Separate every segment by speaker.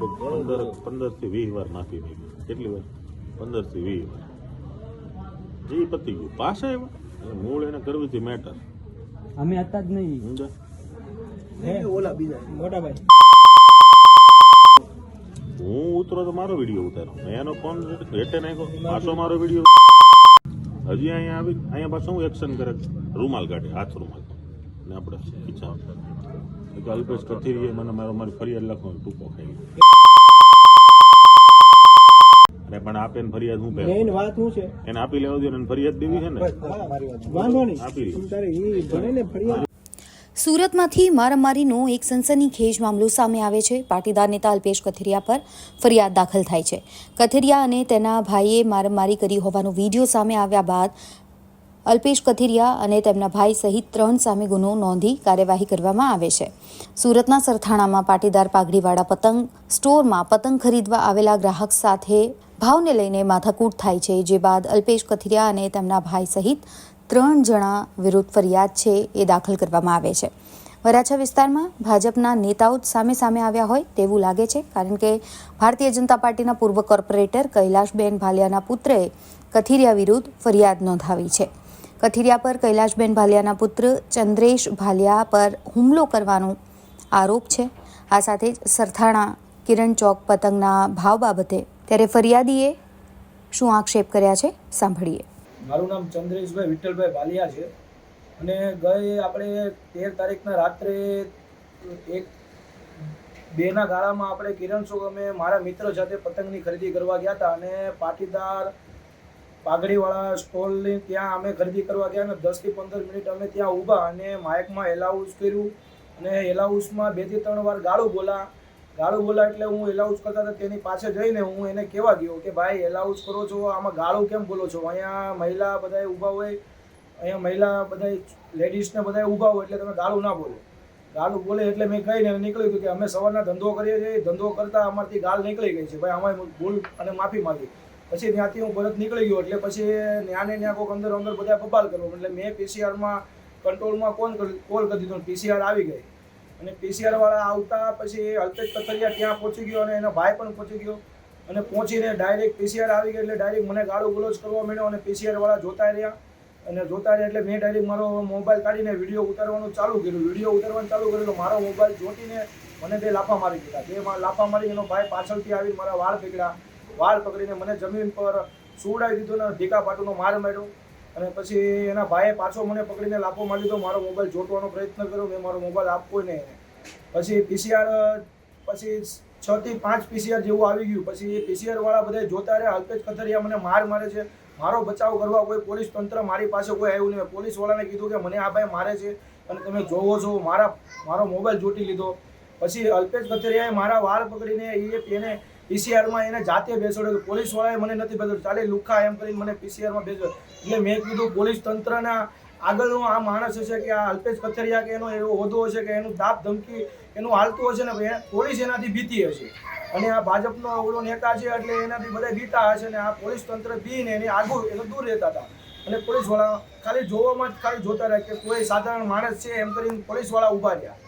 Speaker 1: લગભગ 15 થી 20 વાર માફી માંગી. કેટલી વાર? 15 થી 20 વાર. જે પતી ગયું પાછા આવ્યા. મૂળ એને કરવી હતી મેટર.
Speaker 2: અમે હતા જ નહીં. ઓલા બીજા મોટા ભાઈ
Speaker 1: હું ઉતરો તો મારો વિડીયો ઉતારો. મેં એનો ફોન હેઠે નાખ્યો. પાછો મારો વિડીયો હજી અહીંયા આવી. અહીંયા પાછું હું એક્શન કરે. રૂમાલ કાઢે, હાથ રૂમાલ ને આપણે ખીચા. અલ્પેશ કથિરીએ મને મારી ફરિયાદ લખવાનું ટૂંકો ખાઈ. અરે પણ આપે ને ફરિયાદ હું
Speaker 2: મેઈન વાત શું છે
Speaker 1: એને આપી લેવા દો ને ફરિયાદ દેવી છે ને.
Speaker 2: વાંધો નહીં
Speaker 1: આપી
Speaker 2: ફરિયાદ.
Speaker 3: સુરતમાંથી મારામારીનો એક સનસનીખેજ મામલો સામે આવે છે. પાટીદાર નેતા અલ્પેશ કથિરિયા પર ફરિયાદ દાખલ થાય છે. કથિરિયા અને તેના ભાઈએ મારામારી કરી હોવાનો વિડીયો સામે આવ્યા બાદ અલ્પેશ કથિરિયા અને તેમના ભાઈ સહિત 3 સામે ગુનો નોંધી કાર્યવાહી કરવામાં આવે છે. સુરતના સરથાણામાં પાટીદાર પાઘડીવાળા પતંગ સ્ટોરમાં પતંગ ખરીદવા આવેલા ગ્રાહક સાથે ભાવને લઈને માથાકૂટ થાય છે. જે બાદ અલ્પેશ કથિરિયા અને તેમના ભાઈ સહિત 3 જણા વિરુદ્ધ ફરિયાદ છે એ દાખલ કરવામાં આવે છે. વરાછા વિસ્તારમાં ભાજપના નેતાઓ જ સામે આવ્યા હોય તેવું લાગે છે, કારણ કે ભારતીય જનતા પાર્ટીના પૂર્વ કોર્પોરેટર કૈલાશબેન ભાલિયાના પુત્રએ કથિરિયા વિરુદ્ધ ફરિયાદ નોંધાવી છે. કથિરિયા પર કૈલાશબેન ભાલિયાના પુત્ર ચંદ્રેશ ભાલિયા પર હુમલો કરવાનો આરોપ છે. આ સાથે જ સરથાણા કિરણ ચોક પતંગના ભાવ બાબતે ત્યારે ફરિયાદીએ શું આક્ષેપ કર્યા છે સાંભળીએ.
Speaker 2: મારું નામ ચંદ્રેશભાઈ વિઠ્ઠલભાઈ ભાલિયા છે અને ગઈ આપણે 13 તારીખના રાત્રે 1-2ના ગાળામાં આપણે કિરણ ચોક અમે મારા મિત્ર સાથે પતંગની ખરીદી કરવા ગયા હતા અને પાટીદાર પાઘડીવાળા સ્ટોલની ત્યાં અમે ખરીદી કરવા ગયા અને 10 થી 15 મિનિટ અમે ત્યાં ઊભા અને માઇકમાં એલાઉન્સ કર્યું અને એલાઉન્સમાં 2 થી 3 વાર ગાળું બોલા એટલે હું એલાઉન્સ કરતા હતા તેની પાસે જઈને હું એને કહેવા ગયો કે ભાઈ એલાઉન્સ કરો છો, આમાં ગાળું કેમ બોલો છો? અહીંયા મહિલા બધાએ ઊભા હોય, અહીંયા મહિલા બધા લેડીઝને બધાએ ઊભા હોય એટલે તમે ગાળું ના બોલો. ગાળું બોલે એટલે મેં કહીને નીકળી ગયું કે અમે સવારના ધંધો કરીએ છીએ, ધંધો કરતાં અમારથી ગાળ નીકળી ગઈ છે ભાઈ, અમારી ભૂલ અને માફી માંગી. પછી ત્યાંથી હું પરત નીકળી ગયો એટલે પછી ત્યાં કોઈક અંદર બધા બબાલ કરવો એટલે મેં પીસીઆરમાં કંટ્રોલમાં કોલ કરી દીધો. પીસીઆર આવી ગઈ અને પીસીઆર વાળા આવતા પછી અલ્પેશ કથિરિયા ત્યાં પહોંચી ગયો અને એનો ભાઈ પણ પહોંચી ગયો અને પહોંચીને ડાયરેક્ટ પીસીઆર આવી ગઈ એટલે ડાયરેક્ટ મને ગાળો ગલોચ કરવા માંડ્યો અને પીસીઆર વાળા જોતા રહ્યા એટલે મેં ડાયરેક્ટ મારો મોબાઈલ કાઢીને વિડીયો ઉતારવાનું ચાલુ કર્યું. તો મારો મોબાઈલ જોટીને મને 2 લાફા મારી દીધા. 2 લાફા મારી એનો ભાઈ પાછળથી આવી મારા વાળ પકડીને મને જમીન પર સુવડાવી દીધો ને ઢીકા પાટુનો માર માર્યો અને પછી એના ભાઈએ પાછો મને પકડીને લાફો મારી દીધો. મારો મોબાઈલ જોટવાનો પ્રયત્ન કર્યો, મેં મારો મોબાઈલ આપવો નહીં એને. પછી પીસીઆર પછી 6 થી 5 પીસીઆર જેવું આવી ગયું. પછી પીસીઆર વાળા બધા જોતા રહ્યા. અલ્પેશ કથિરિયા મને મારે છે. મારો બચાવ કરવા કોઈ પોલીસ તંત્ર મારી પાસે કોઈ આવ્યું નહીં. પોલીસ વાળાને કીધું કે મને આ ભાઈ મારે છે અને તમે જોવો છો. મારો મોબાઈલ જોટી લીધો. પછી અલ્પેશ કથિરિયાએ મારા વાળ પકડીને એને પીસીઆરમાં એને જાતે બેસાડ્યો. પોલીસ વાળાએ મને નથી બેસાડ્યો, ચાલે લુખા એમ કરીને મને પીસીઆરમાં બેસાડ્યો. એટલે મેં કીધું પોલીસ તંત્રના આગળનો આ માણસ હશે કે આ અલ્પેશ કથિરિયા કે એનો એવો હોદ્દો હશે કે એનું દાબ ધમકી એનું હાલતું હશે ને પોલીસ એનાથી બીતી હશે અને આ ભાજપનો ઓલો નેતા છે એટલે એનાથી બધા બીતા હશે ને આ પોલીસ તંત્ર બીને એની આગળ એનો દૂર રહેતા હતા અને પોલીસવાળા ખાલી જોવામાં જ જોતા રહ્યા કે કોઈ સાધારણ માણસ છે એમ કરીને પોલીસવાળા ઊભા રહ્યા.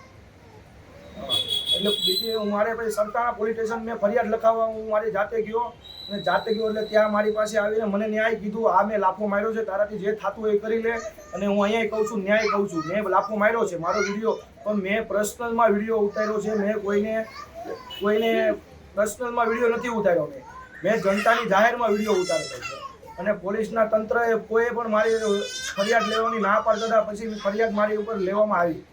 Speaker 2: એટલે બીજી મારે પછી સરથાણા પોલીસ સ્ટેશન મેં ફરિયાદ લખાવવા હું મારી જાતે ગયો એટલે ત્યાં મારી પાસે આવીને મને ન્યાય કીધું. આ મેં લાફો માર્યો છે, તારાથી જે થતું એ કરી લે અને હું અહીંયા કહું છું, ન્યાય કહું છું. મેં લાફો માર્યો છે, મારો વિડીયો પણ મેં પર્સનલમાં વિડીયો ઉતાર્યો છે. મેં કોઈને પર્સનલમાં વિડીયો નથી ઉતાર્યો. મેં જનતાની જાહેરમાં વિડીયો ઉતારેલો છે અને પોલીસના તંત્રએ કોઈ પણ મારી ફરિયાદ લેવાની ના પાડતા હતા. પછી ફરિયાદ મારી ઉપર લેવામાં આવી.